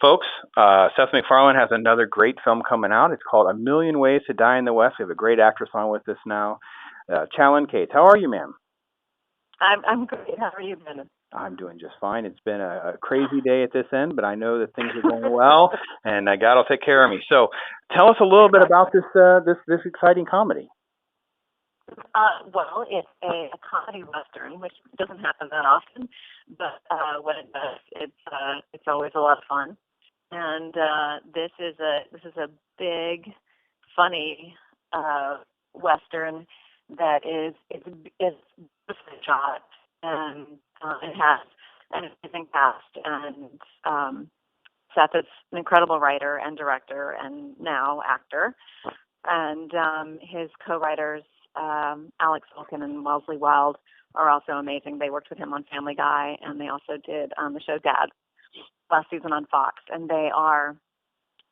folks. Seth McFarlane has another great film coming out. It's called A Million Ways to Die in the West. We have a great actress on with us now, Challen Cates. How are you, ma'am? I'm great. How are you, Brennan? I'm doing just fine. It's been a crazy day at this end, but I know that things are going well, and God will take care of me. So, tell us a little bit about this exciting comedy. Well, it's a comedy western, which doesn't happen that often, but when it does, it's always a lot of fun. And this is a big, funny western that is beautifully shot, and it has an amazing cast. And Seth is an incredible writer and director, and now actor. And his co-writers, Alex Wilkin and Wellesley Wild, are also amazing. They worked with him on Family Guy, and they also did the show Dad last season on Fox. And they are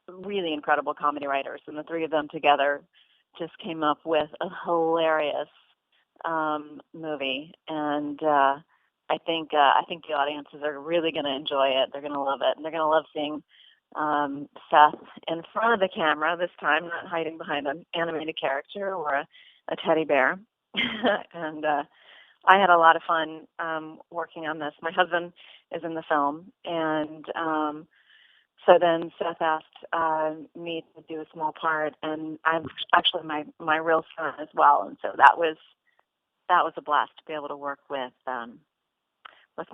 really incredible comedy writers. And the three of them together just came up with a hilarious movie. And I think the audiences are really going to enjoy it. They're going to love it, and they're going to love seeing Seth in front of the camera this time, not hiding behind an animated character or a teddy bear. And I had a lot of fun working on this. My husband is in the film, and so then Seth asked me to do a small part, and I'm actually my real son as well, and so that was a blast to be able to work with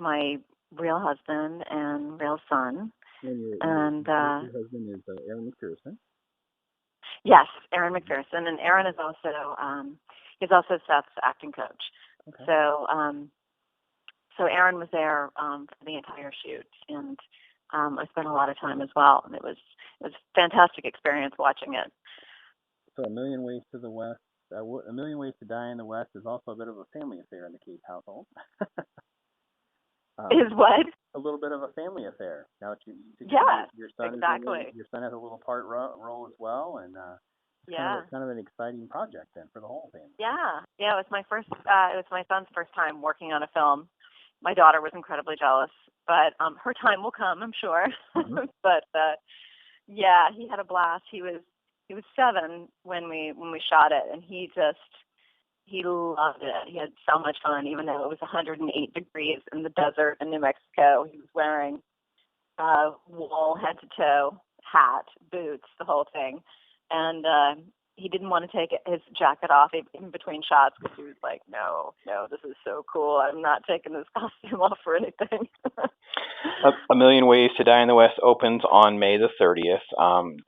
my real husband and real son. And your husband is Aaron McPherson. Yes, Aaron McPherson, and Aaron is also he's also Seth's acting coach. Okay. So Aaron was there for the entire shoot, and I spent a lot of time as well, and it was a fantastic experience watching it. So A Million Ways to the West, A Million Ways to Die in the West is also a bit of a family affair in the Cates household. Is what? A little bit of a family affair. Now that your son exactly. Your son has a little part role as well, and it's kind of an exciting project then for the whole family. Yeah. It was my first. It was my son's first time working on a film. My daughter was incredibly jealous, but her time will come, I'm sure. Mm-hmm. But he had a blast. He was 7 when we shot it, and he loved it. He had so much fun, even though it was 108 degrees in the desert in New Mexico. He was wearing wool head to toe, hat, boots, the whole thing. And he didn't want to take his jacket off in between shots because he was like, no, this is so cool. I'm not taking this costume off for anything. A Million Ways to Die in the West opens on May the 30th.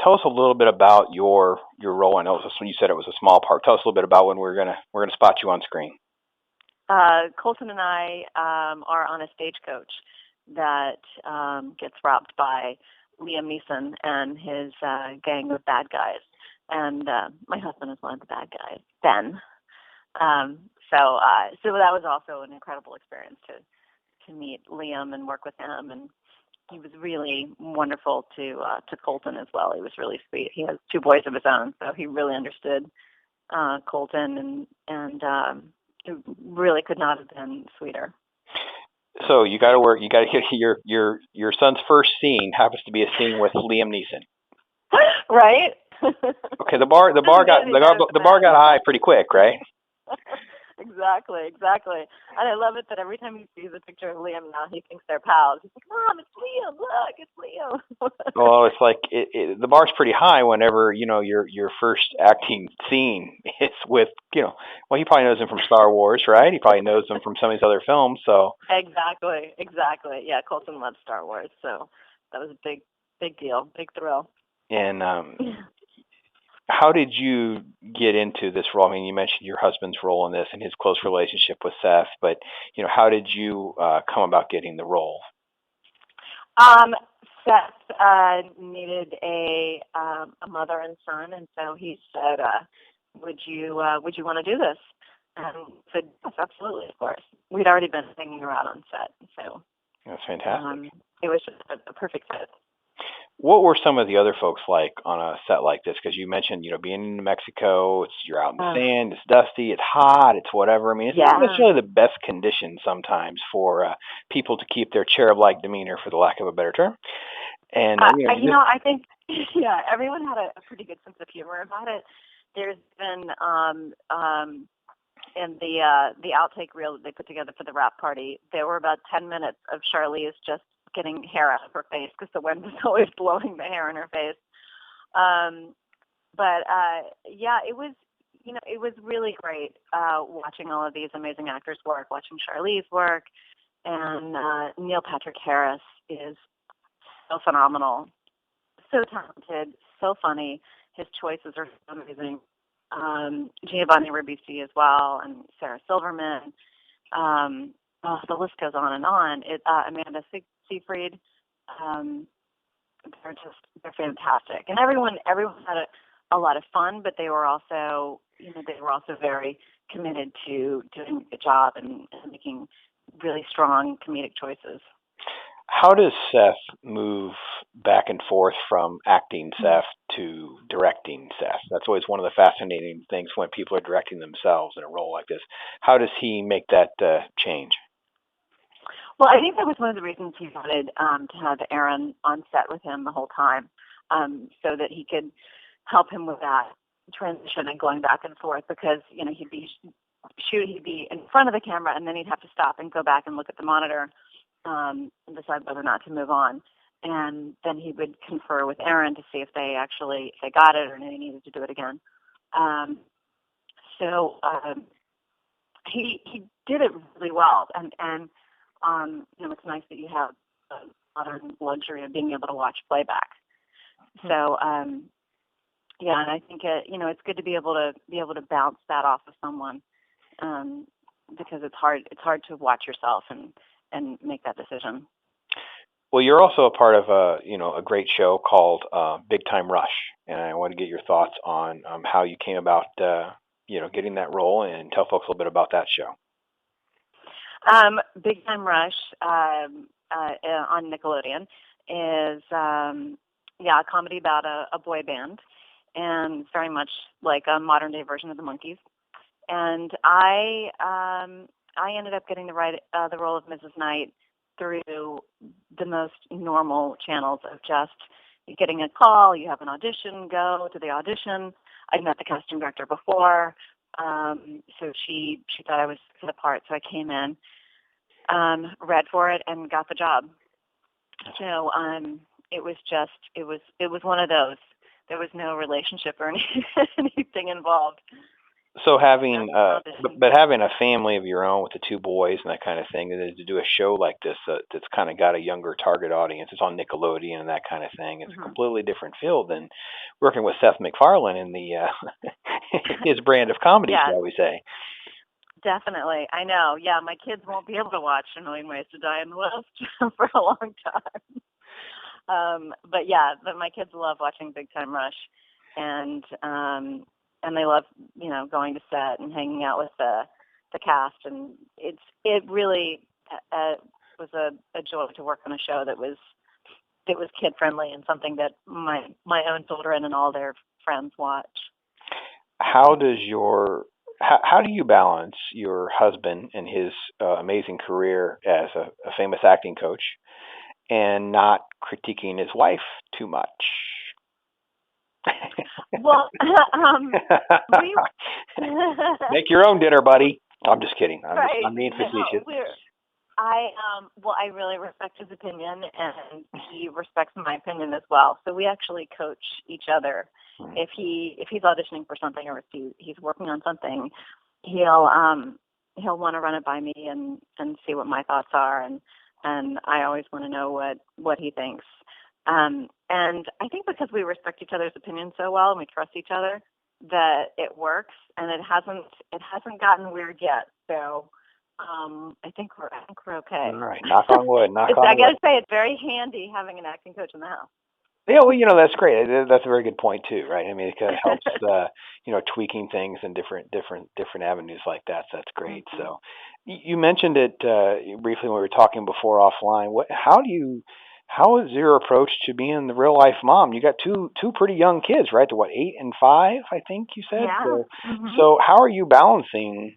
Tell us a little bit about your role. I know when you said it was a small part. Tell us a little bit about when we're gonna spot you on screen. Colton and I are on a stagecoach that gets robbed by Liam Neeson and his gang of bad guys. And my husband is one of the bad guys, Ben. So that was also an incredible experience to meet Liam and work with him, and he was really wonderful to Colton as well. He was really sweet. He has 2 boys of his own, so he really understood Colton, and it really could not have been sweeter. So you got to get your son's first scene happens to be a scene with Liam Neeson. Right? Okay, the bar got high pretty quick, right? Exactly. And I love it that every time he sees a picture of Liam now, he thinks they're pals. He's like, Mom, it's Liam. Look, it's Liam. Well, it's like the bar's pretty high whenever your first acting scene is with he probably knows him from Star Wars, right? He probably knows him from some of these other films. So exactly. Yeah, Colton loves Star Wars, so that was a big deal, big thrill. And how did you get into this role? I mean, you mentioned your husband's role in this and his close relationship with Seth, but how did you come about getting the role? Seth needed a mother and son, and so he said, "Would you want to do this?" And I said, "Yes, absolutely, of course." We'd already been hanging around on set, so that's fantastic. It was just a perfect fit. What were some of the other folks like on a set like this? Because you mentioned, being in New Mexico, you're out in the sand, it's dusty, it's hot, it's whatever. I mean, it's not necessarily the best conditions sometimes for people to keep their cherub-like demeanor, for the lack of a better term. And I think everyone had a pretty good sense of humor about it. There's been in the outtake reel that they put together for the wrap party, there were about 10 minutes of Charlize just getting hair out of her face because the wind was always blowing the hair in her face. It was really great watching all of these amazing actors work, watching Charlize work, and Neil Patrick Harris is so phenomenal, so talented, so funny. His choices are so amazing. Giovanni Ribisi as well, and Sarah Silverman. The list goes on and on. Amanda Seyfried. They're fantastic, and everyone had a lot of fun, but they were also very committed to doing a good job and making really strong comedic choices. How does Seth move back and forth from acting Seth to directing Seth? That's always one of the fascinating things when people are directing themselves in a role like this. How does he make that change? Well, I think that was one of the reasons he wanted to have Aaron on set with him the whole time, so that he could help him with that transition and going back and forth, because he'd be in front of the camera and then he'd have to stop and go back and look at the monitor and decide whether or not to move on. And then he would confer with Aaron to see if they got it or they needed to do it again. He did it really well, and it's nice that you have the modern luxury of being able to watch playback. So and I think it's good to be able to bounce that off of someone, because it's hard to watch yourself and make that decision. Well, you're also a part of a great show called Big Time Rush, and I want to get your thoughts on how you came about getting that role, and tell folks a little bit about that show. Big Time Rush on Nickelodeon is a comedy about a boy band, and very much like a modern day version of the Monkees. And I ended up getting the role of Mrs. Knight through the most normal channels of just getting a call, you have an audition, go to the audition. I'd met the casting director before, so she thought I was for the part, so I came in, read for it, and got the job. So it was one of those. There was no relationship or anything involved. So having a family of your own with the two boys and that kind of thing, to do a show like this that's kind of got a younger target audience, it's on Nickelodeon and that kind of thing. It's a completely different field than working with Seth MacFarlane in the his brand of comedy, shall we say? Definitely, I know. Yeah, my kids won't be able to watch A Million Ways to Die in the West for a long time. But my kids love watching Big Time Rush, and they love, going to set and hanging out with the cast, and it really was a joy to work on a show that was kid friendly and something that my own children and all their friends watch. How do you balance your husband and his amazing career as a famous acting coach and not critiquing his wife too much? Well, make your own dinner, buddy. I'm just kidding. I'm being facetious. I really respect his opinion, and he respects my opinion as well. So we actually coach each other. If he's auditioning for something, or if he's working on something, he'll want to run it by me and see what my thoughts are, and I always want to know what he thinks. And I think because we respect each other's opinions so well and we trust each other, that it works, and it hasn't gotten weird yet. So I think we're okay. All right, knock on wood. I gotta say, it's very handy having an acting coach in the house. Yeah, well, that's great. That's a very good point too, right? I mean, it kind of helps, tweaking things in different avenues like that. So that's great. Mm-hmm. So, you mentioned it briefly when we were talking before offline. How is your approach to being the real life mom? You got two pretty young kids, right? They're 8 and 5, I think you said. Yeah. So how are you balancing?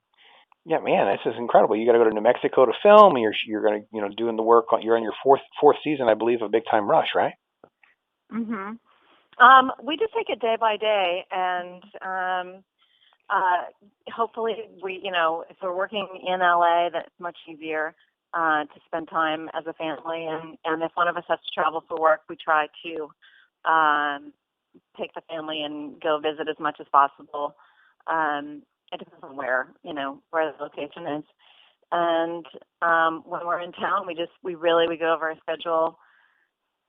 Yeah, man, this is incredible. You got to go to New Mexico to film. You're going to doing the work. You're on your fourth season, I believe, of Big Time Rush, right? Mhm. We just take it day by day, and hopefully if we're working in LA, that's much easier to spend time as a family. And if one of us has to travel for work, we try to take the family and go visit as much as possible. It depends on where the location is. And when we're in town, we go over our schedule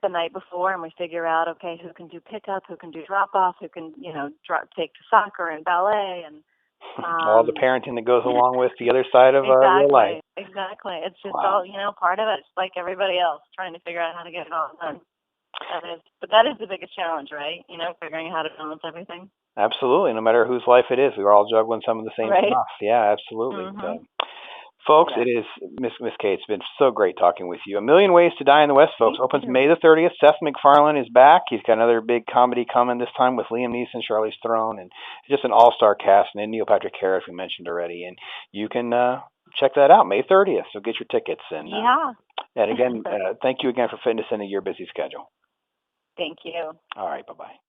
the night before, and we figure out, okay, who can do pickup, who can do drop off, who can take to soccer and ballet, and all the parenting that goes along with the other side of real life. Exactly. It's just all part of it. It's like everybody else, trying to figure out how to get it all done. That is the biggest challenge, right? Figuring out how to balance everything. Absolutely. No matter whose life it is, we're all juggling some of the same stuff. Yeah, absolutely. Mm-hmm. So, folks, it is Miss Cates. It's been so great talking with you. A Million Ways to Die in the West, folks, opens May the 30th. Seth MacFarlane is back. He's got another big comedy coming this time with Liam Neeson, Charlize Theron, and just an all-star cast. And Neil Patrick Harris, we mentioned already. And you can check that out May 30th. So get your tickets. And and again, thank you again for fitting us into your busy schedule. Thank you. All right. Bye-bye.